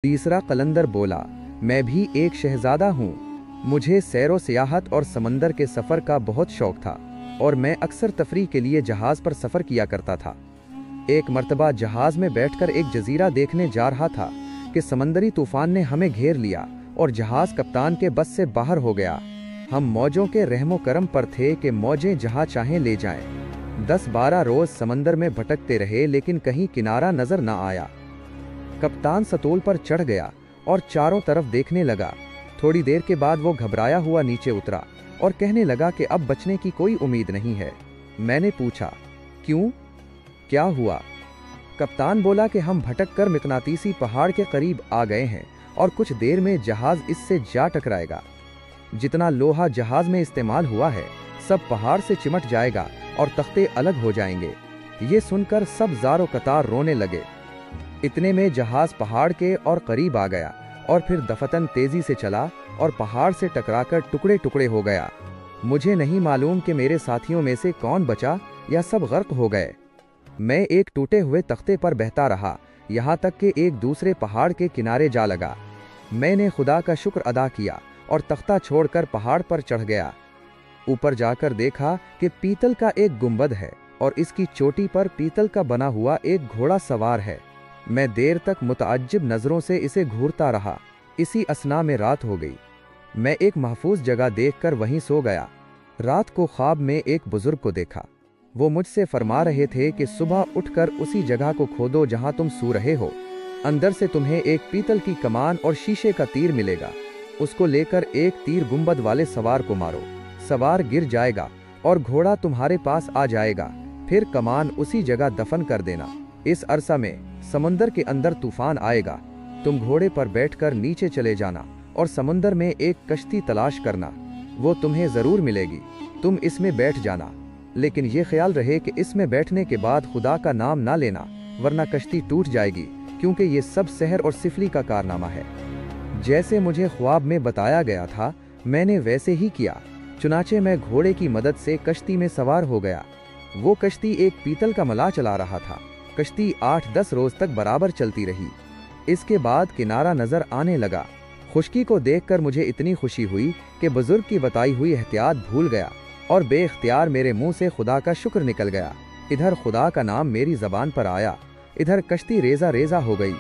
तीसरा कलंदर बोला, मैं भी एक शहजादा हूँ। मुझे सैरो सियाहत और समंदर के सफ़र का बहुत शौक था और मैं अक्सर तफरीह के लिए जहाज़ पर सफ़र किया करता था। एक मर्तबा जहाज़ में बैठकर एक जजीरा देखने जा रहा था कि समंदरी तूफ़ान ने हमें घेर लिया और जहाज़ कप्तान के बस से बाहर हो गया। हम मौजों के रहमो करम पर थे कि मौजें जहाँ चाहें ले जाएं। 10-12 रोज़ समंदर में भटकते रहे लेकिन कहीं किनारा नज़र न आया। कप्तान सतोल पर चढ़ गया और चारों तरफ देखने लगा। थोड़ी देर के बाद वो घबराया हुआ नीचे उतरा और कहने लगा कि अब बचने की कोई उम्मीद नहीं है। मैंने पूछा, क्यों, क्या हुआ? कप्तान बोला कि हम भटक कर मिकनातीसी पहाड़ के करीब आ गए हैं और कुछ देर में जहाज़ इससे जा टकराएगा। जितना लोहा जहाज़ में इस्तेमाल हुआ है सब पहाड़ से चिमट जाएगा और तख्ते अलग हो जाएंगे। ये सुनकर सब ज़ारो कतार रोने लगे। इतने में जहाज़ पहाड़ के और करीब आ गया और फिर दफतन तेज़ी से चला और पहाड़ से टकराकर टुकड़े टुकड़े हो गया। मुझे नहीं मालूम कि मेरे साथियों में से कौन बचा या सब गर्क हो गए। मैं एक टूटे हुए तख्ते पर बहता रहा यहाँ तक कि एक दूसरे पहाड़ के किनारे जा लगा। मैंने खुदा का शुक्र अदा किया और तख्ता छोड़कर पहाड़ पर चढ़ गया। ऊपर जाकर देखा कि पीतल का एक गुंबद है और इसकी चोटी पर पीतल का बना हुआ एक घोड़ा सवार है। मैं देर तक मुतअज्जिब नज़रों से इसे घूरता रहा। इसी असना में रात हो गई। मैं एक महफूज जगह देखकर वहीं सो गया। रात को ख्वाब में एक बुजुर्ग को देखा। वो मुझसे फरमा रहे थे कि सुबह उठकर उसी जगह को खोदो जहां तुम सो रहे हो। अंदर से तुम्हें एक पीतल की कमान और शीशे का तीर मिलेगा। उसको लेकर एक तीर गुंबद वाले सवार को मारो। सवार गिर जाएगा और घोड़ा तुम्हारे पास आ जाएगा। फिर कमान उसी जगह दफन कर देना। इस अरसा में समंदर के अंदर तूफान आएगा। तुम घोड़े पर बैठकर नीचे चले जाना और समंदर में एक कश्ती तलाश करना। वो तुम्हें ज़रूर मिलेगी। तुम इसमें बैठ जाना, लेकिन ये ख्याल रहे कि इसमें बैठने के बाद खुदा का नाम ना लेना, वरना कश्ती टूट जाएगी, क्योंकि ये सब सहर और सिफली का कारनामा है। जैसे मुझे ख्वाब में बताया गया था मैंने वैसे ही किया। चुनाचे मैं घोड़े की मदद से कश्ती में सवार हो गया। वो कश्ती एक पीतल का मला चला रहा था। कश्ती 8-10 रोज तक बराबर चलती रही। इसके बाद किनारा नजर आने लगा। खुश्की को देखकर मुझे इतनी खुशी हुई कि बुजुर्ग की बताई हुई एहतियात भूल गया और बेख्तियार मेरे मुंह से खुदा का शुक्र निकल गया। इधर खुदा का नाम मेरी जबान पर आया, इधर कश्ती रेजा रेजा हो गई।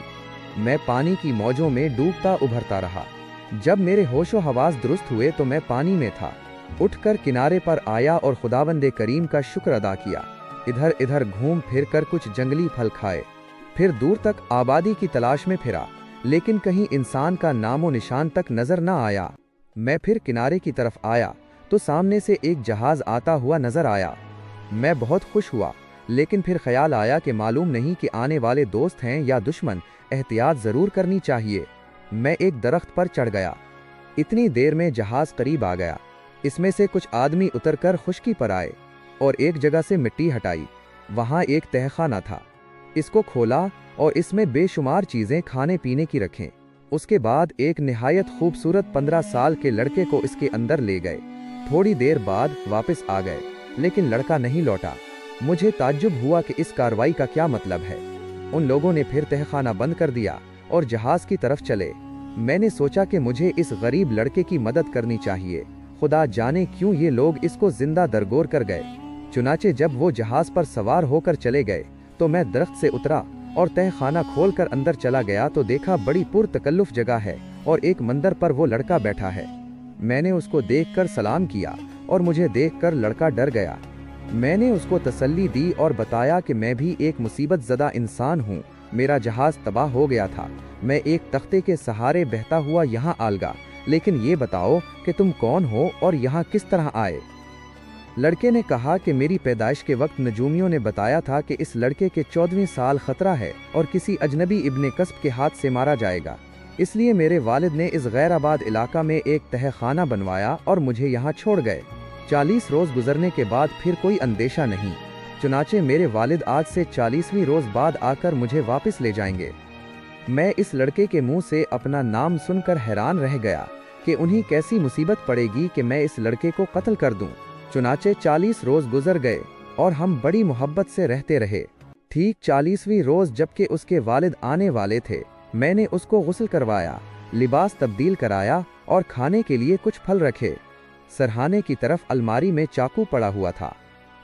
मैं पानी की मौजों में डूबता उभरता रहा। जब मेरे होशो हवास दुरुस्त हुए तो मैं पानी में था। उठकर किनारे पर आया और खुदावंदे करीम का शुक्र अदा किया। इधर इधर घूम फिर कर कुछ जंगली फल खाए। फिर दूर तक आबादी की तलाश में फिरा, लेकिन कहीं इंसान का नामो निशान तक नजर न आया। मैं फिर किनारे की तरफ आया तो सामने से एक जहाज आता हुआ नजर आया। मैं बहुत खुश हुआ, लेकिन फिर ख्याल आया कि मालूम नहीं कि आने वाले दोस्त हैं या दुश्मन, एहतियात जरूर करनी चाहिए। मैं एक दरख्त पर चढ़ गया। इतनी देर में जहाज करीब आ गया। इसमें से कुछ आदमी उतरकर खुश्की पर आए और एक जगह से मिट्टी हटाई। वहां एक तहखाना था। इसको खोला और इसमें बेशुमार चीजें खाने पीने की रखें। उसके बाद एक निहायत खूबसूरत 15 साल के लड़के को इसके अंदर ले गए। थोड़ी देर बाद वापस आ गए, लेकिन लड़का नहीं लौटा। मुझे ताज्जुब हुआ कि इस कार्रवाई का क्या मतलब है। उन लोगों ने फिर तहखाना बंद कर दिया और जहाज की तरफ चले। मैंने सोचा कि मुझे इस गरीब लड़के की मदद करनी चाहिए। खुदा जाने क्यों ये लोग इसको जिंदा दरगोर कर गए। चुनाचे जब वो जहाज पर सवार होकर चले गए तो मैं दरख्त से उतरा और तहखाना खोलकर अंदर चला गया तो देखा बड़ी पुरतकल्लुफ जगह है और एक मंदिर पर वो लड़का बैठा है। मैंने उसको देखकर सलाम किया और मुझे देखकर लड़का डर गया। मैंने उसको तसल्ली दी और बताया कि मैं भी एक मुसीबत ज़दा इंसान हूँ। मेरा जहाज तबाह हो गया था। मैं एक तख्ते के सहारे बहता हुआ यहाँ आ लगा, लेकिन ये बताओ कि तुम कौन हो और यहाँ किस तरह आए। लड़के ने कहा कि मेरी पैदाइश के वक्त नजूमियों ने बताया था कि इस लड़के के 14वें साल खतरा है और किसी अजनबी इब्ने कस्ब के हाथ से मारा जाएगा। इसलिए मेरे वालिद ने इस गैराबाद इलाका में एक तहखाना बनवाया और मुझे यहाँ छोड़ गए। 40 रोज गुजरने के बाद फिर कोई अंदेशा नहीं। चुनाचे मेरे वालिद आज से 40वीं रोज बाद आकर मुझे वापस ले जाएंगे। मैं इस लड़के के मुंह से अपना नाम सुनकर हैरान रह गया कि उन्हें कैसी मुसीबत पड़ेगी कि मैं इस लड़के को कत्ल कर दूं। चुनाचे 40 रोज गुजर गए और हम बड़ी मोहब्बत से रहते रहे। ठीक 40वीं रोज जबकि उसके वालिद आने वाले थे, میں نے اس کو غسل کروایا، لباس تبدیل کرایا اور کھانے کے لیے کچھ پھل رکھے۔ سرہانے کی طرف الماری میں چاقو پڑا ہوا تھا۔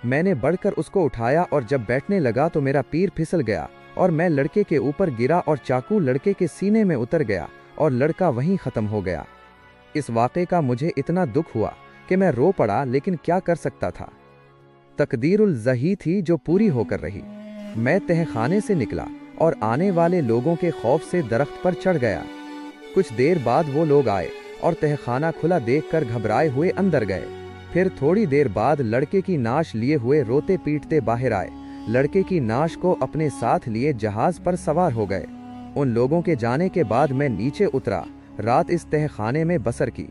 میں نے بڑھ کر اس کو اٹھایا اور جب بیٹھنے لگا تو میرا پیر پھسل گیا اور میں لڑکے کے اوپر گرا اور چاقو لڑکے کے سینے میں اتر گیا اور لڑکا وہیں ختم ہو گیا۔ اس واقعے کا مجھے اتنا دکھ ہوا کہ میں رو پڑا، لیکن کیا کر سکتا تھا؟ تقدیر الزہی تھی جو پوری ہو کر رہی۔ میں تہہ خانے سے نکلا اور آنے والے لوگوں کے خوف سے درخت پر چڑھ گیا۔ کچھ دیر بعد وہ لوگ آئے اور تہہ خانہ کھلا دیکھ کر گھبرائے ہوئے اندر گئے۔ پھر تھوڑی دیر بعد لڑکے کی نعش لیے ہوئے روتے پیٹتے باہر آئے۔ لڑکے کی نعش کو اپنے ساتھ لیے جہاز پر سوار ہو گئے۔ ان لوگوں کے جانے کے بعد میں نیچے اترا، رات اس تہہ خانے میں بسر کی۔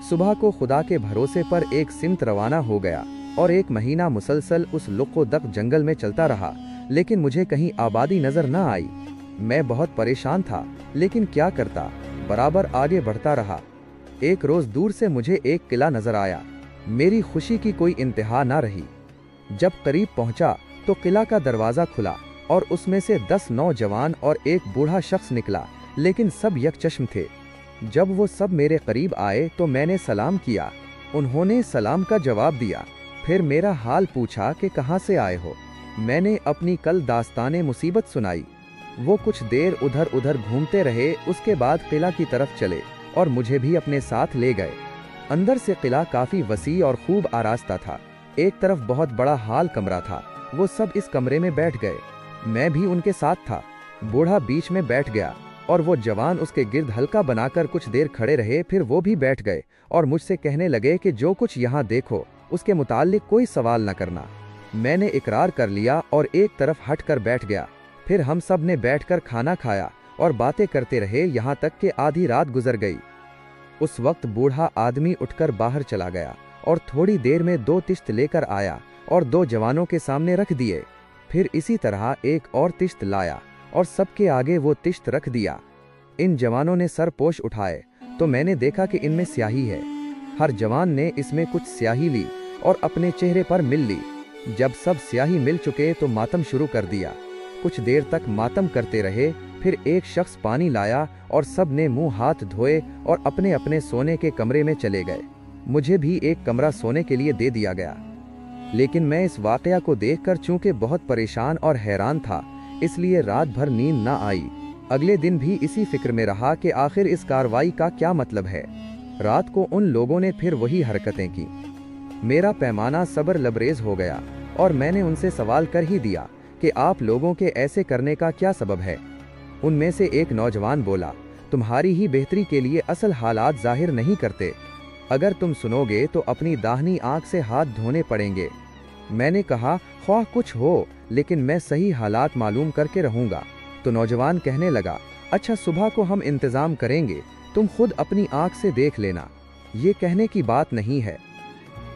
صبح کو خدا کے بھروسے پر ایک سمت روانہ ہو گیا اور 1 مہینہ مسلسل اس لق و دق جنگل میں چلتا رہا، لیکن مجھے کہیں آبادی نظر نہ آئی۔ میں بہت پریشان تھا، لیکن کیا کرتا، برابر آگے بڑھتا رہا۔ ایک روز دور سے مجھے ایک قلعہ نظر آیا۔ میری خوشی کی کوئی انتہا نہ رہی۔ جب قریب پہنچا تو قلعہ کا دروازہ کھلا اور اس میں سے 10 نوجوان اور ایک بوڑھا شخص نکلا، لیکن سب یک چشم تھے۔ جب وہ سب میرے قریب آئے تو میں نے سلام کیا۔ انہوں نے سلام کا جواب دیا، پھر میرا حال پوچھا کہ کہاں سے آئے ہو۔ میں نے اپنی کل داستان مصیبت سنائی۔ وہ کچھ دیر ادھر ادھر گھومتے رہے، اس کے بعد قلعہ کی طرف چلے اور مجھے بھی اپنے ساتھ لے گئے۔ اندر سے قلعہ کافی وسیع اور خوب آراستہ تھا۔ ایک طرف بہت بڑا ہال کمرہ تھا۔ وہ سب اس کمرے میں بیٹھ گئے، میں بھی ان کے ساتھ تھا۔ بوڑھا بیچ میں بیٹھ گیا اور وہ جوان اس کے گرد حلقہ بنا کر کچھ دیر کھڑے رہے، پھر وہ بھی بیٹھ گئے اور مجھ سے کہنے لگے کہ جو کچھ یہاں دیکھو اس کے متعلق کوئی سوال نہ کرنا۔ میں نے اقرار کر لیا اور ایک طرف ہٹ کر بیٹھ گیا۔ پھر ہم سب نے بیٹھ کر کھانا کھایا اور باتیں کرتے رہے یہاں تک کہ آدھی رات گزر گئی۔ اس وقت بوڑھا آدمی اٹھ کر باہر چلا گیا اور تھوڑی دیر میں 2 تشت لے کر آیا اور 2 جوانوں کے سامنے رکھ دیے۔ پھر اسی طرح ایک اور تشت لایا اور سب کے آگے وہ تشت رکھ دیا۔ ان جوانوں نے سر پوش اٹھائے تو میں نے دیکھا کہ ان میں سیاہی ہے۔ ہر جوان نے اس میں کچھ سیاہی لی اور اپنے چہرے پر مل لی۔ جب سب سیاہی مل چکے تو ماتم شروع کر دیا۔ کچھ دیر تک ماتم کرتے رہے، پھر ایک شخص پانی لایا اور سب نے منہ ہاتھ دھوئے اور اپنے اپنے سونے کے کمرے میں چلے گئے۔ مجھے بھی ایک کمرہ سونے کے لیے دے دیا گیا، لیکن میں اس واقعہ کو دیکھ کر چونکہ بہت پریشان اور حیران تھا، اس لیے رات بھر نیند نہ آئی۔ اگلے دن بھی اسی فکر میں رہا کہ آخر اس کارروائی کا کیا مطلب ہے۔ رات کو ان لوگوں نے پھر وہی حرکتیں کی۔ میرا پیمانہ صبر لبریز ہو گیا اور میں نے ان سے سوال کر ہی دیا کہ آپ لوگوں کے ایسے کرنے کا کیا سبب ہے۔ ان میں سے ایک نوجوان بولا، تمہاری ہی بہتری کے لیے اصل حالات ظاہر نہیں کرتے۔ اگر تم سنو گے تو اپنی داہنی آنکھ سے ہاتھ دھونے پڑیں گے۔ میں نے کہا، خواہ کچھ ہو لیکن میں صحیح حالات معلوم کر کے رہوں گا۔ تو نوجوان کہنے لگا، اچھا صبح کو ہم انتظام کریں گے، تم خود اپنی آنکھ سے دیکھ لینا، یہ کہنے کی بات نہیں ہے۔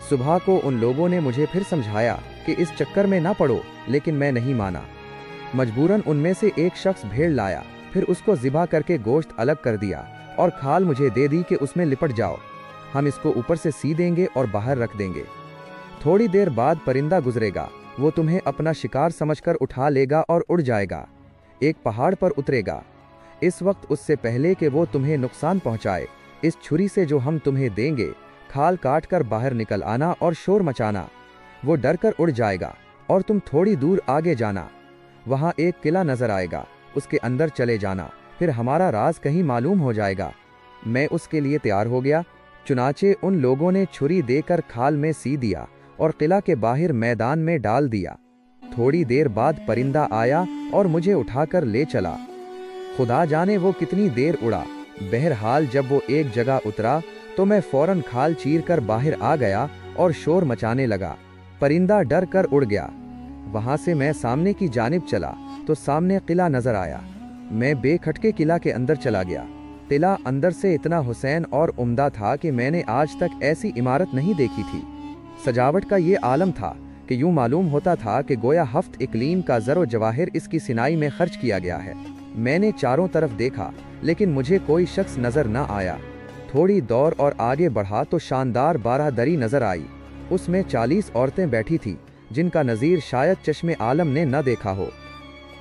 صبح کو ان لوگوں نے مجھے پھر سمجھایا کہ اس چکر میں نہ پڑو، لیکن میں نہیں مانا۔ مجبوراً ان میں سے ایک شخص بھیڑ لایا، پھر اس کو ذبح کر کے گوشت الگ کر دیا اور کھال مجھے دے دی کہ اس میں لپٹ جاؤ، ہم اس کو اوپر سے سی دیں گے اور باہر رکھ دیں گے۔ تھوڑی دیر بعد پرندہ گزرے گا، وہ تمہیں اپنا شکار سمجھ کر اٹھا لے گا اور اڑ جائے گا، ایک پہاڑ پر اترے گا۔ اس وقت اس سے پہلے کہ وہ تمہیں نقصان پہنچائے، اس چھری سے جو ہم تمہیں دیں گے کھال کاٹ کر باہر نکل آنا اور شور مچانا۔ وہ ڈر کر اڑ جائے گا اور تم تھوڑی دور آگے جانا، وہاں ایک قلعہ نظر آئے گا، اس کے اندر چلے جانا، پھر ہمارا راز کہیں معلوم ہو جائے گا۔ میں اس کے لیے تیار ہو گیا، چنانچہ ان لوگوں نے چھری دے کر کھال میں سی دیا اور قلعہ کے باہر میدان میں ڈال دیا۔ تھوڑی دیر بعد پرندہ آیا اور مجھے اٹھا کر لے چلا، خدا جانے وہ کتنی دیر اڑا۔ بہرحال جب وہ ایک جگہ اترا تو میں فوراً کھال چیر کر باہر آ گیا اور شور مچانے لگا۔ پرندہ ڈر کر اڑ گیا۔ وہاں سے میں سامنے کی جانب چلا تو سامنے قلعہ نظر آیا۔ میں بے کھٹکے قلعہ کے اندر چلا گیا۔ قلعہ اندر سے اتنا حسین اور عمدہ تھا کہ میں نے آج تک ایسی عمارت نہیں دیکھی تھی۔ سجاوٹ کا یہ عالم تھا کہ یوں معلوم ہوتا تھا کہ گویا ہفت اقلیم کا زر و جواہر اس کی صنائی میں خرچ کیا گیا ہے۔ میں نے چاروں طرف دیکھا لیکن مجھے کوئی شخص نظر نہ آیا۔ تھوڑی دور اور آگے بڑھا تو شاندار بارہ دری نظر آئی، اس میں 40 عورتیں بیٹھی تھیں جن کا نظیر شاید چشم عالم نے نہ دیکھا ہو۔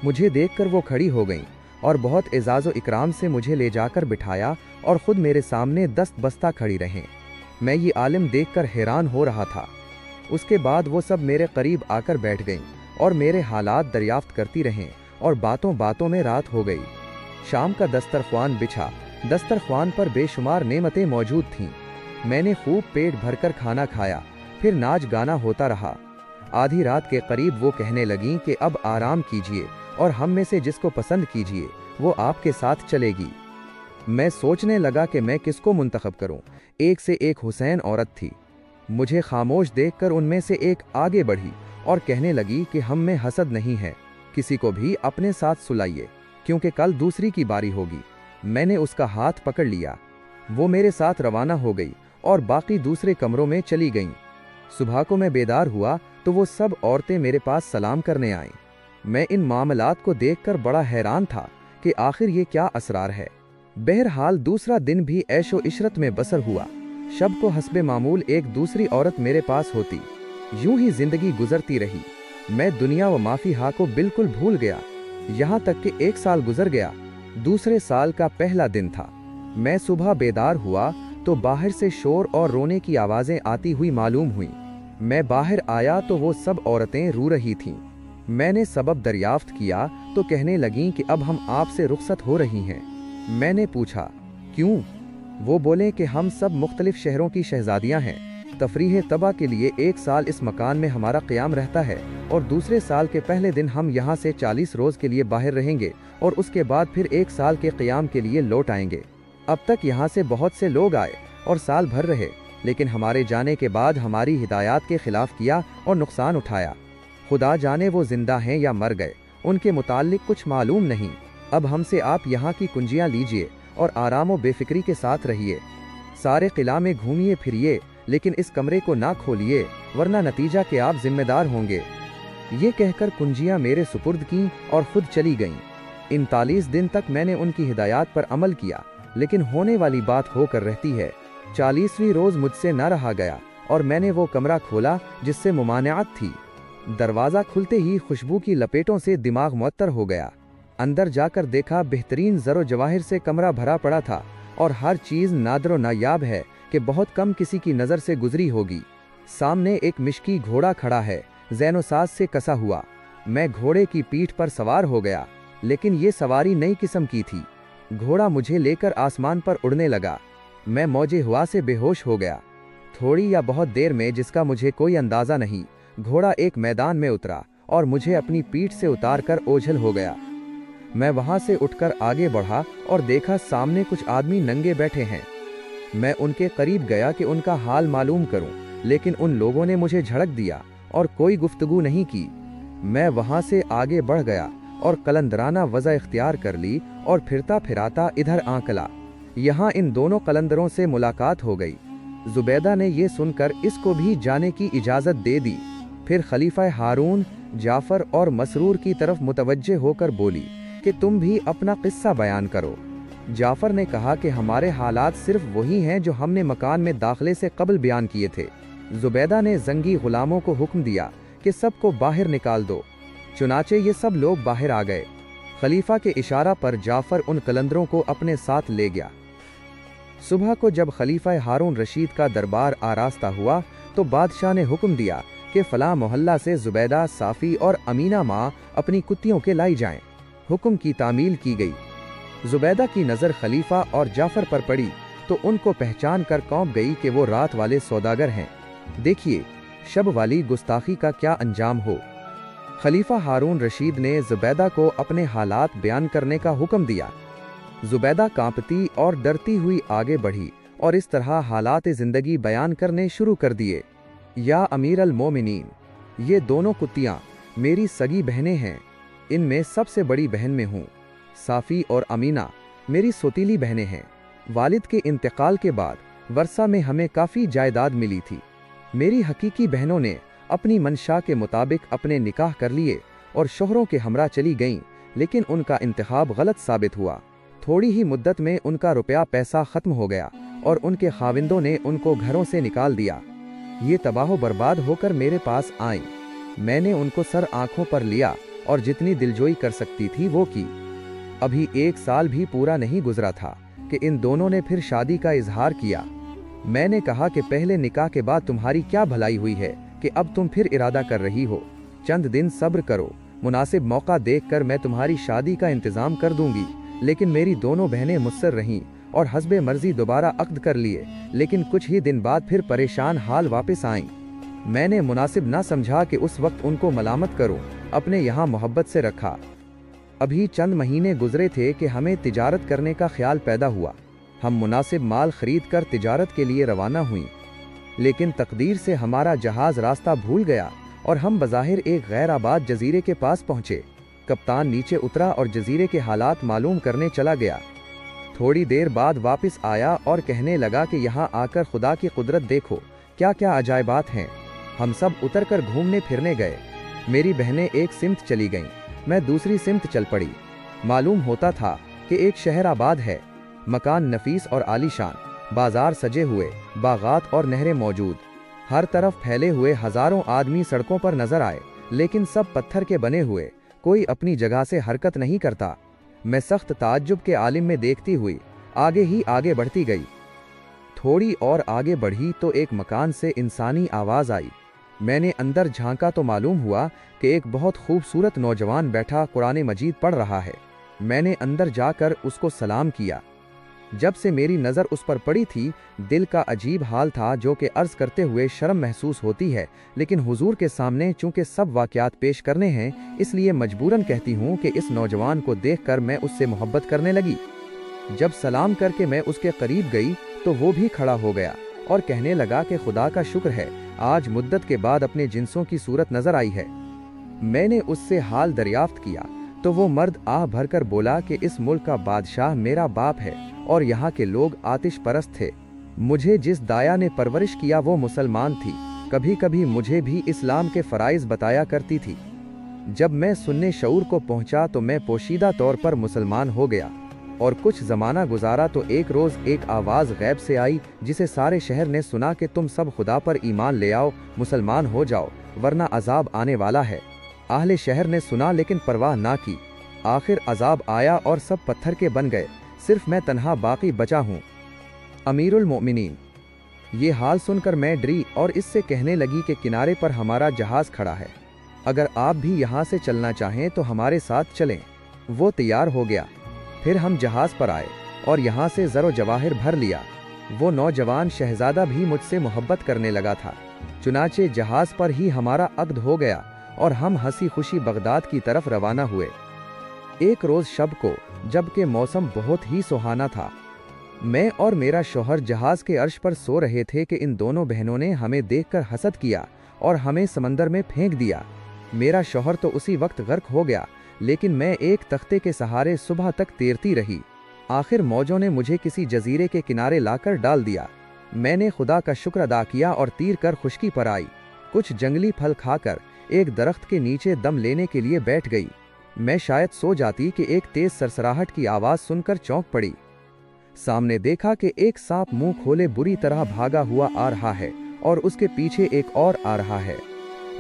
مجھے دیکھ کر وہ کھڑی ہو گئیں और बहुत एजाज़ो इकराम से मुझे ले जाकर बिठाया और ख़ुद मेरे सामने दस्त बस्ता खड़ी रहें। मैं ये आलिम देखकर हैरान हो रहा था। उसके बाद वो सब मेरे करीब आकर बैठ गईं और मेरे हालात दरियाफ्त करती रहें और बातों बातों में रात हो गई। शाम का दस्तरख्वान बिछा। दस्तरख्वान पर बेशुमार नेमतें मौजूद थीं। मैंने खूब पेट भरकर खाना खाया। फिर नाच गाना होता रहा। आधी रात के करीब वो कहने लगीं कि अब आराम कीजिए और हम में से जिसको पसंद कीजिए वो आपके साथ चलेगी। मैं सोचने लगा कि मैं किसको मुंतखब करूं। एक से एक हुसैन औरत थी। मुझे खामोश देखकर उनमें से एक आगे बढ़ी और कहने लगी कि हम में हसद नहीं है, किसी को भी अपने साथ सुलाइए क्योंकि कल दूसरी की बारी होगी। मैंने उसका हाथ पकड़ लिया। वो मेरे साथ रवाना हो गई और बाकी दूसरे कमरों में चली गईं। सुबह को मैं बेदार हुआ तो वो सब औरतें मेरे पास सलाम करने आईं। मैं इन मामलात को देखकर बड़ा हैरान था कि आखिर ये क्या असरार है। बहरहाल दूसरा दिन भी ऐशो इशरत में बसर हुआ। शब को हस्बे मामूल एक दूसरी औरत मेरे पास होती। यूं ही जिंदगी गुजरती रही। मैं दुनिया व माफी हा को बिल्कुल भूल गया। यहाँ तक कि 1 साल गुजर गया। दूसरे साल का पहला दिन था। मैं सुबह बेदार हुआ तो बाहर से शोर और रोने की आवाजें आती हुई मालूम हुई। मैं बाहर आया तो वो सब औरतें रो रही थीं। मैंने सबब दरियाफ्त किया तो कहने लगीं कि अब हम आपसे रुखसत हो रही हैं। मैंने पूछा क्यों? वो बोले कि हम सब मुख्तलिफ शहरों की शहजादियां हैं। तफरीह तबा के लिए 1 साल इस मकान में हमारा क़याम रहता है और दूसरे साल के पहले दिन हम यहाँ से 40 रोज़ के लिए बाहर रहेंगे और उसके बाद फिर 1 साल के क़याम के लिए लौट आएंगे। अब तक यहाँ से बहुत से लोग आए और साल भर रहे, लेकिन हमारे जाने के बाद हमारी हिदायत के खिलाफ किया और नुकसान उठाया। खुदा जाने वो जिंदा हैं या मर गए, उनके मुताल्लिक कुछ मालूम नहीं। अब हमसे आप यहाँ की कुंजियाँ लीजिए और आराम व बेफिक्री के साथ रहिए। सारे किला में घूमिए फिरिए, लेकिन इस कमरे को ना खोलिए, वरना नतीजा के आप जिम्मेदार होंगे। ये कहकर कुंजियाँ मेरे सुपुर्द की और खुद चली गईं। 39 दिन तक मैंने उनकी हिदायत पर अमल किया, लेकिन होने वाली बात होकर रहती है। 40वीं रोज़ मुझसे न रहा गया और मैंने वो कमरा खोला जिससे मुमानियात थी। दरवाज़ा खुलते ही खुशबू की लपेटों से दिमाग मुअत्तर हो गया। अंदर जाकर देखा बेहतरीन ज़रो जवाहिर से कमरा भरा पड़ा था और हर चीज़ नादरो नायाब है कि बहुत कम किसी की नज़र से गुजरी होगी। सामने एक मिश्की घोड़ा खड़ा है, ज़ैनो साज से कसा हुआ। मैं घोड़े की पीठ पर सवार हो गया, लेकिन ये सवारी नई किस्म की थी। घोड़ा मुझे लेकर आसमान पर उड़ने लगा। मैं मौजे हवा से बेहोश हो गया। थोड़ी या बहुत देर में, जिसका मुझे कोई अंदाज़ा नहीं, घोड़ा एक मैदान में उतरा और मुझे अपनी पीठ से उतारकर ओझल हो गया। मैं वहां से उठकर आगे बढ़ा और देखा सामने कुछ आदमी नंगे बैठे हैं। मैं उनके करीब गया कि उनका हाल मालूम करूं, लेकिन उन लोगों ने मुझे झड़क दिया और कोई गुफ्तगू नहीं की। मैं वहां से आगे बढ़ गया और कलंदराना वज़ा इख्तियार कर ली और फिरता फिराता इधर आंकला। यहाँ इन दोनों कलंदरों से मुलाकात हो गई। जुबैदा ने ये सुनकर इसको भी जाने की इजाज़त दे दी। फिर खलीफा हारून, जाफ़र और मसरूर की तरफ मुतवज्जे होकर बोली कि तुम भी अपना किस्सा बयान करो। जाफ़र ने कहा कि हमारे हालात सिर्फ वही हैं जो हमने मकान में दाखिले से कबल बयान किए थे। जुबैदा ने जंगी गुलामों को हुक्म दिया कि सबको बाहर निकाल दो। चुनाचे ये सब लोग बाहर आ गए। खलीफा के इशारा पर जाफ़र उन कलंदरों को अपने साथ ले गया। सुबह को जब खलीफा हारून रशीद का दरबार आरास्ता हुआ तो बादशाह ने हुक्म दिया कि फलां मोहल्ला से जुबैदा, साफ़ी और अमीना माँ अपनी कुत्तियों के लाई जाएं। हुक्म की तामील की गई। जुबैदा की नज़र खलीफा और जाफ़र पर पड़ी तो उनको पहचान कर कौंप गई कि वो रात वाले सौदागर हैं। देखिए शब वाली गुस्ताखी का क्या अंजाम हो। खलीफा हारून रशीद ने जुबैदा को अपने हालात बयान करने का हुक्म दिया। जुबैदा कांपती और डरती हुई आगे बढ़ी और इस तरह हालात ज़िंदगी बयान करने शुरू कर दिए। या अमीर अल मोमिनीन, ये दोनों कुत्तियाँ मेरी सगी बहनें हैं। इनमें सबसे बड़ी बहन में हूँ। साफ़ी और अमीना मेरी सोतीली बहनें हैं। वालिद के इंतकाल के बाद वर्सा में हमें काफ़ी जायदाद मिली थी। मेरी हकीकी बहनों ने अपनी मंशा के मुताबिक अपने निकाह कर लिए और शोहरों के हमरा चली गईं, लेकिन उनका इंतखाब गलत साबित हुआ। थोड़ी ही मुद्दत में उनका रुपया पैसा ख़त्म हो गया और उनके खाविंदों ने उनको घरों से निकाल दिया। ये तबाह बर्बाद होकर मेरे पास आईं। मैंने उनको सर आँखों पर लिया और जितनी दिलजोई कर सकती थी वो की। अभी 1 साल भी पूरा नहीं गुजरा था कि इन दोनों ने फिर शादी का इजहार किया। मैंने कहा कि पहले निकाह के बाद तुम्हारी क्या भलाई हुई है कि अब तुम फिर इरादा कर रही हो। चंद दिन सब्र करो, मुनासिब मौका देखकर मैं तुम्हारी शादी का इंतजाम कर दूंगी। लेकिन मेरी दोनों बहनें मुस्सर रहीं और हस्बे मर्जी दोबारा अक्द कर लिए, लेकिन कुछ ही दिन बाद फिर परेशान हाल वापस आईं। मैंने मुनासिब ना समझा कि उस वक्त उनको मलामत करूं, अपने यहाँ मोहब्बत से रखा। अभी चंद महीने गुजरे थे कि हमें तिजारत करने का ख्याल पैदा हुआ। हम मुनासिब माल खरीद कर तिजारत के लिए रवाना हुई, लेकिन तकदीर से हमारा जहाज रास्ता भूल गया और हम बज़ाहिर एक गैर आबाद जजीरे के पास पहुंचे। कप्तान नीचे उतरा और जजीरे के हालात मालूम करने चला गया। थोड़ी देर बाद वापस आया और कहने लगा कि यहाँ आकर खुदा की कुदरत देखो, क्या क्या अजायबात हैं। हम सब उतर कर घूमने फिरने गए। मेरी बहनें एक सिमत चली गईं, मैं दूसरी सिमत चल पड़ी। मालूम होता था कि एक शहर आबाद है, मकान नफीस और आलीशान, बाजार सजे हुए, बागात और नहरें मौजूद। हर तरफ फैले हुए हजारों आदमी सड़कों पर नजर आए, लेकिन सब पत्थर के बने हुए, कोई अपनी जगह से हरकत नहीं करता। मैं सख्त ताज्जुब के आलिम में देखती हुई आगे ही आगे बढ़ती गई। थोड़ी और आगे बढ़ी तो एक मकान से इंसानी आवाज आई। मैंने अंदर झांका तो मालूम हुआ कि एक बहुत खूबसूरत नौजवान बैठा कुरान मजीद पढ़ रहा है। मैंने अंदर जाकर उसको सलाम किया। जब से मेरी नज़र उस पर पड़ी थी, दिल का अजीब हाल था जो कि अर्ज़ करते हुए शर्म महसूस होती है, लेकिन हुजूर के सामने चूंकि सब वाक़यात पेश करने हैं, इसलिए मजबूरन कहती हूँ कि इस नौजवान को देखकर मैं उससे मोहब्बत करने लगी। जब सलाम करके मैं उसके करीब गई तो वो भी खड़ा हो गया और कहने लगा कि खुदा का शुक्र है, आज मुद्दत के बाद अपने जिन्सों की सूरत नजर आई है। मैंने उससे हाल दरियाफ्त किया तो वो मर्द आह भरकर बोला कि इस मुल्क का बादशाह मेरा बाप है और यहाँ के लोग आतिश परस्त थे। मुझे जिस दाया ने परवरिश किया वो मुसलमान थी। कभी कभी मुझे भी इस्लाम के फ़राइज़ बताया करती थी। जब मैं सुनने शऊर को पहुँचा तो मैं पोशीदा तौर पर मुसलमान हो गया और कुछ ज़माना गुजारा तो एक रोज़ एक आवाज़ गैब से आई, जिसे सारे शहर ने सुना कि तुम सब खुदा पर ईमान ले आओ, मुसलमान हो जाओ, वरना अजाब आने वाला है। आहले शहर ने सुना लेकिन परवाह ना की। आखिर अजाब आया और सब पत्थर के बन गए, सिर्फ मैं तन्हा बाकी बचा हूँ। अमीरुल मोमिनीन। ये हाल सुनकर मैं डरी और इससे कहने लगी कि किनारे पर हमारा जहाज़ खड़ा है, अगर आप भी यहाँ से चलना चाहें तो हमारे साथ चलें। वो तैयार हो गया। फिर हम जहाज़ पर आए और यहाँ से ज़रो जवाहिर भर लिया। वो नौजवान शहजादा भी मुझसे मोहब्बत करने लगा था। चुनाचे जहाज़ पर ही हमारा अक्द हो गया और हम हंसी खुशी बगदाद की तरफ रवाना हुए। एक रोज़ शब को, जबकि मौसम बहुत ही सुहाना था, मैं और मेरा शौहर जहाज़ के अर्श पर सो रहे थे कि इन दोनों बहनों ने हमें देखकर हसद किया और हमें समंदर में फेंक दिया। मेरा शौहर तो उसी वक्त गर्क हो गया, लेकिन मैं एक तख्ते के सहारे सुबह तक तैरती रही। आखिर मौजों ने मुझे किसी जजीरे के किनारे लाकर डाल दिया। मैंने खुदा का शुक्र अदा किया और तीर कर खुश्की पर आई। कुछ जंगली फल खाकर एक दरख्त के नीचे दम लेने के लिए बैठ गई। मैं शायद सो जाती कि एक तेज सरसराहट की आवाज़ सुनकर चौंक पड़ी। सामने देखा कि एक सांप मुंह खोले बुरी तरह भागा हुआ आ रहा है और उसके पीछे एक और आ रहा है।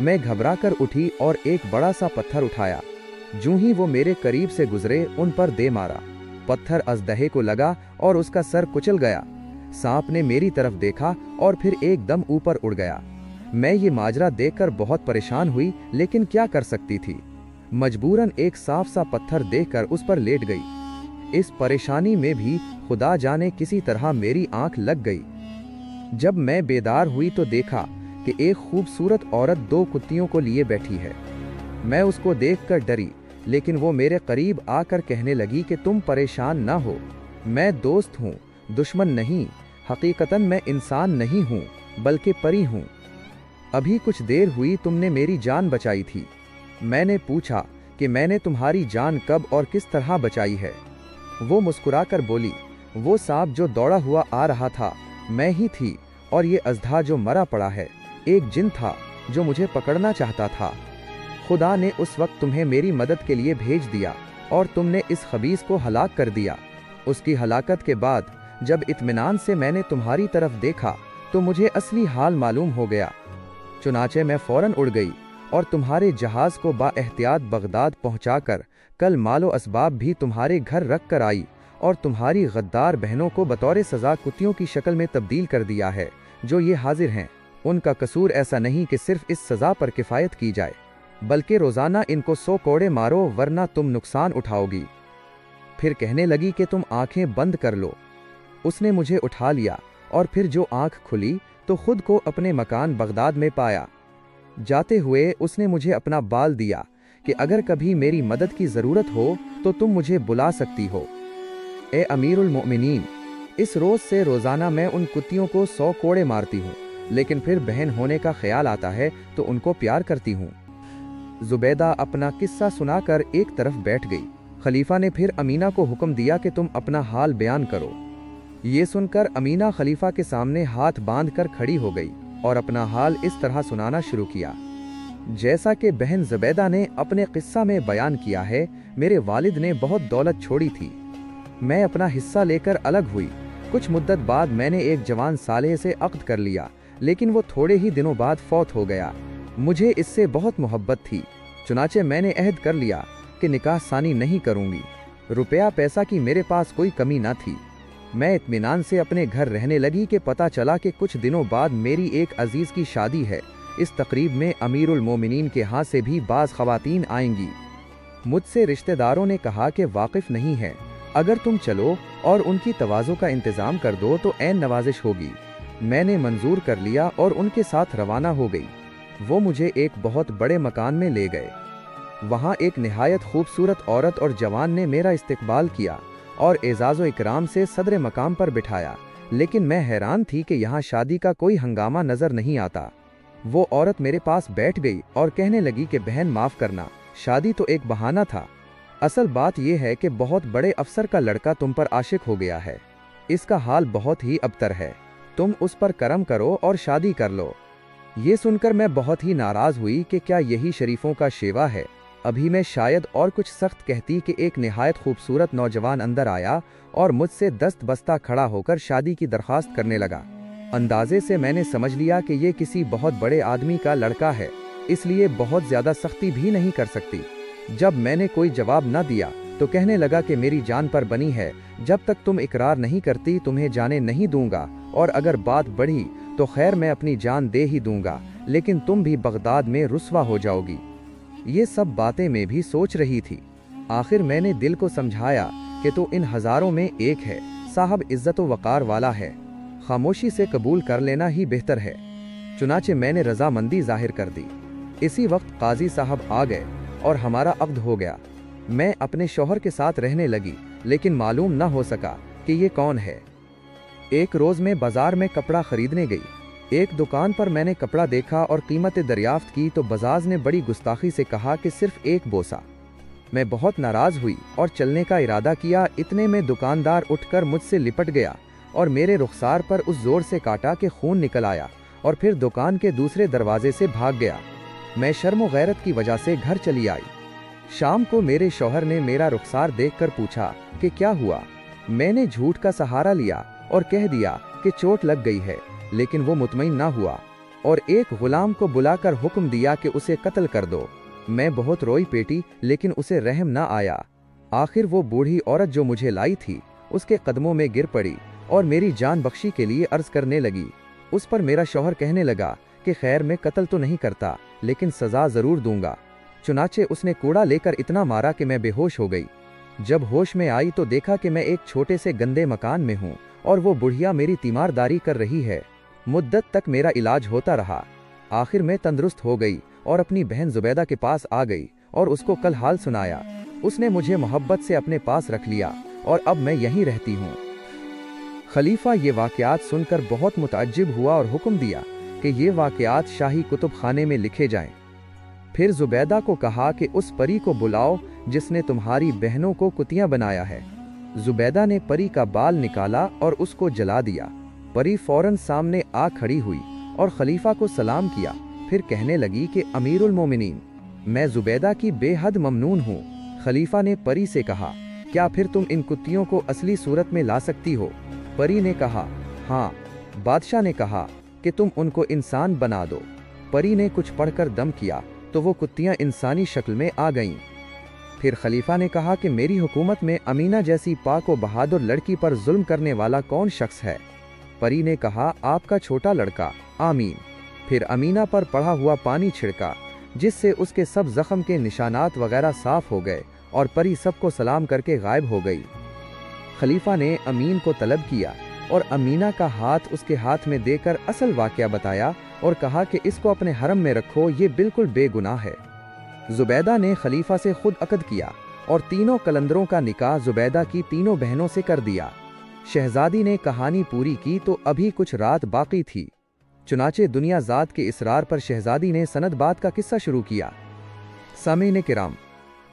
मैं घबरा कर उठी और एक बड़ा सा पत्थर उठाया। जूं ही वो मेरे करीब से गुजरे, उन पर दे मारा। पत्थर अजदहे को लगा और उसका सर कुचल गया। सांप ने मेरी तरफ देखा और फिर एकदम ऊपर उड़ गया। मैं ये माजरा देखकर बहुत परेशान हुई, लेकिन क्या कर सकती थी। मजबूरन एक साफ सा पत्थर देखकर उस पर लेट गई। इस परेशानी में भी खुदा जाने किसी तरह मेरी आंख लग गई। जब मैं बेदार हुई तो देखा कि एक खूबसूरत औरत 2 कुत्तियों को लिए बैठी है। मैं उसको देखकर डरी, लेकिन वो मेरे करीब आकर कहने लगी कि तुम परेशान ना हो, मैं दोस्त हूँ, दुश्मन नहीं। हकीकतन मैं इंसान नहीं हूँ बल्कि परी हूँ। अभी कुछ देर हुई तुमने मेरी जान बचाई थी। मैंने पूछा कि मैंने तुम्हारी जान कब और किस तरह बचाई है। वो मुस्कुराकर बोली, वो सांप जो दौड़ा हुआ आ रहा था मैं ही थी, और ये अजधा जो मरा पड़ा है एक जिन था जो मुझे पकड़ना चाहता था। खुदा ने उस वक्त तुम्हें मेरी मदद के लिए भेज दिया और तुमने इस खबीस को हलाक कर दिया। उसकी हलाकत के बाद जब इत्मीनान से मैंने तुम्हारी तरफ देखा तो मुझे असली हाल मालूम हो गया। चुनाचे मैं फौरन उड़ गई और तुम्हारे जहाज को बाएहतियात बगदाद पहुंचाकर कल मालो असबाब भी तुम्हारे घर रख कर आई और तुम्हारी गद्दार बहनों को बतौर सज़ा कुत्तियों की शक्ल में तब्दील कर दिया है जो ये हाजिर हैं। उनका कसूर ऐसा नहीं कि सिर्फ इस सज़ा पर किफ़ायत की जाए, बल्कि रोज़ाना इनको 100 कोड़े मारो वरना तुम नुकसान उठाओगी। फिर कहने लगी कि तुम आंखें बंद कर लो। उसने मुझे उठा लिया और फिर जो आंख खुली तो खुद को अपने मकान बगदाद में पाया। जाते हुए उसने मुझे अपना बाल दिया कि अगर कभी मेरी मदद की ज़रूरत हो तो तुम मुझे बुला सकती हो। ए अमीरुल मोमिनीन, इस रोज़ से रोज़ाना मैं उन कुत्तियों को 100 कोड़े मारती हूँ, लेकिन फिर बहन होने का ख्याल आता है तो उनको प्यार करती हूँ। जुबैदा अपना किस्सा सुनाकर एक तरफ बैठ गई। खलीफा ने फिर अमीना को हुक्म दिया कि तुम अपना हाल बयान करो। ये सुनकर अमीना खलीफा के सामने हाथ बांधकर खड़ी हो गई और अपना हाल इस तरह सुनाना शुरू किया जैसा कि बहन जुबैदा ने अपने किस्सा में बयान किया है। मेरे वालिद ने बहुत दौलत छोड़ी थी। मैं अपना हिस्सा लेकर अलग हुई। कुछ मुद्दत बाद मैंने एक जवान सालेह से अक़्द कर लिया, लेकिन वो थोड़े ही दिनों बाद फौत हो गया। मुझे इससे बहुत मोहब्बत थी, चुनाचे मैंने अहद कर लिया कि निकाह सानी नहीं करूंगी। रुपया पैसा की मेरे पास कोई कमी न थी। मैं इत्मीनान से अपने घर रहने लगी कि पता चला कि कुछ दिनों बाद मेरी एक अजीज़ की शादी है। इस तकरीब में अमीरुल मोमिनीन के यहाँ से भी बाज़ ख़वातीन आएंगी। मुझसे रिश्तेदारों ने कहा कि वाकिफ़ नहीं है, अगर तुम चलो और उनकी तवाज़ो का इंतज़ाम कर दो तो ऐन नवाजिश होगी। मैंने मंजूर कर लिया और उनके साथ रवाना हो गई। वो मुझे एक बहुत बड़े मकान में ले गए। वहाँ एक निहायत खूबसूरत औरत और जवान ने मेरा इस्तकबाल किया और एजाज़ो इकराम से सदर मकाम पर बिठाया, लेकिन मैं हैरान थी कि यहाँ शादी का कोई हंगामा नज़र नहीं आता। वो औरत मेरे पास बैठ गई और कहने लगी कि बहन माफ़ करना, शादी तो एक बहाना था। असल बात यह है कि बहुत बड़े अफसर का लड़का तुम पर आशिक हो गया है। इसका हाल बहुत ही अबतर है, तुम उस पर करम करो और शादी कर लो। ये सुनकर मैं बहुत ही नाराज़ हुई कि क्या यही शरीफों का शेवा है। अभी मैं शायद और कुछ सख्त कहती कि एक निहायत खूबसूरत नौजवान अंदर आया और मुझसे दस्त बस्ता खड़ा होकर शादी की दरख्वास्त करने लगा। अंदाजे से मैंने समझ लिया कि ये किसी बहुत बड़े आदमी का लड़का है, इसलिए बहुत ज़्यादा सख्ती भी नहीं कर सकती। जब मैंने कोई जवाब न दिया तो कहने लगा कि मेरी जान पर बनी है, जब तक तुम इकरार नहीं करती तुम्हें जाने नहीं दूंगा, और अगर बात बढ़ी तो खैर मैं अपनी जान दे ही दूंगा, लेकिन तुम भी बगदाद में रुस्वा हो जाओगी। ये सब बातें मैं भी सोच रही थी। आखिर मैंने दिल को समझाया कि तो इन हज़ारों में एक है, साहब इज़्ज़त व वक़ार वाला है, खामोशी से कबूल कर लेना ही बेहतर है। चुनाचे मैंने रजामंदी जाहिर कर दी। इसी वक्त काजी साहब आ गए और हमारा अक़्द हो गया। मैं अपने शौहर के साथ रहने लगी, लेकिन मालूम न हो सका कि ये कौन है। एक रोज़ मैं बाज़ार में कपड़ा खरीदने गई। एक दुकान पर मैंने कपड़ा देखा और कीमत दरियाफ्त की तो बजाज ने बड़ी गुस्ताखी से कहा कि सिर्फ एक बोसा। मैं बहुत नाराज़ हुई और चलने का इरादा किया। इतने में दुकानदार उठकर मुझसे लिपट गया और मेरे रुखसार पर उस जोर से काटा कि खून निकल आया और फिर दुकान के दूसरे दरवाजे से भाग गया। मैं शर्म गैरत की वजह से घर चली आई। शाम को मेरे शौहर ने मेरा रुखसार देखकर पूछा कि क्या हुआ। मैंने झूठ का सहारा लिया और कह दिया कि चोट लग गई है, लेकिन वो मुतमईन ना हुआ और एक गुलाम को बुलाकर हुक्म दिया कि उसे कत्ल कर दो। मैं बहुत रोई पेटी, लेकिन उसे रहम ना आया। आखिर वो बूढ़ी औरत जो मुझे लाई थी उसके कदमों में गिर पड़ी और मेरी जान बख्शी के लिए अर्ज करने लगी। उस पर मेरा शौहर कहने लगा कि खैर मैं कत्ल तो नहीं करता, लेकिन सज़ा ज़रूर दूंगा। चुनाचे उसने कूड़ा लेकर इतना मारा कि मैं बेहोश हो गई। जब होश में आई तो देखा कि मैं एक छोटे से गंदे मकान में हूँ और वो बुढ़िया मेरी तीमारदारी कर रही है। मुद्दत तक मेरा इलाज होता रहा। आखिर मैं तंदुरुस्त हो गई और अपनी बहन जुबैदा के पास आ गई और उसको कल हाल सुनाया। उसने मुझे मोहब्बत से अपने पास रख लिया और अब मैं यहीं रहती हूँ। खलीफा ये वाक़यात सुनकर बहुत मुतअज्जिब हुआ और हुक्म दिया कि ये वाक़यात शाही कुतुब खाने में लिखे जाएं। फिर जुबैदा को कहा कि उस परी को बुलाओ जिसने तुम्हारी बहनों को कुतियाँ बनाया है। जुबैदा ने परी का बाल निकाला और उसको जला दिया। परी फौरन सामने आ खड़ी हुई और खलीफा को सलाम किया। फिर कहने लगी कि अमीरुल मोमिनीन, मैं जुबैदा की बेहद ममनून हूँ। खलीफा ने परी से कहा, क्या फिर तुम इन कुत्तियों को असली सूरत में ला सकती हो? परी ने कहा, हाँ। बादशाह ने कहा कि तुम उनको इंसान बना दो। परी ने कुछ पढ़कर दम किया तो वो कुत्तियाँ इंसानी शक्ल में आ गईं। फिर खलीफा ने कहा कि मेरी हुकूमत में अमीना जैसी पाक व बहादुर लड़की पर जुल्म करने वाला कौन शख्स है? परी ने कहा, आपका छोटा लड़का आमीन। फिर अमीना पर पड़ा हुआ पानी छिड़का, जिससे उसके सब जख्म के निशानात वगैरह साफ हो गए और परी सबको सलाम करके गायब हो गई। खलीफा ने अमीन को तलब किया और अमीना का हाथ उसके हाथ में देकर असल वाक़या बताया और कहा कि इसको अपने हरम में रखो, ये बिल्कुल बेगुनाह है। जुबैदा ने खलीफा से खुद अक़द किया और तीनों कलंदरों का निकाह जुबैदा की तीनों बहनों से कर दिया। शहजादी ने कहानी पूरी की तो अभी कुछ रात बाकी थी। चुनाचे दुनिया ज़ात के इसरार पर शहजादी ने सनदबाद का किस्सा शुरू किया। सामीन किराम,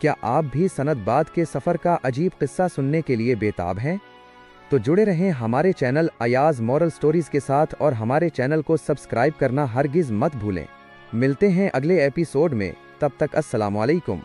क्या आप भी सनदबाद के सफ़र का अजीब किस्सा सुनने के लिए बेताब हैं? तो जुड़े रहें हमारे चैनल अयाज़ मॉरल स्टोरीज़ के साथ और हमारे चैनल को सब्सक्राइब करना हरगिज़ मत भूलें। मिलते हैं अगले एपिसोड में, तब तक अस्सलामु अलैकुम।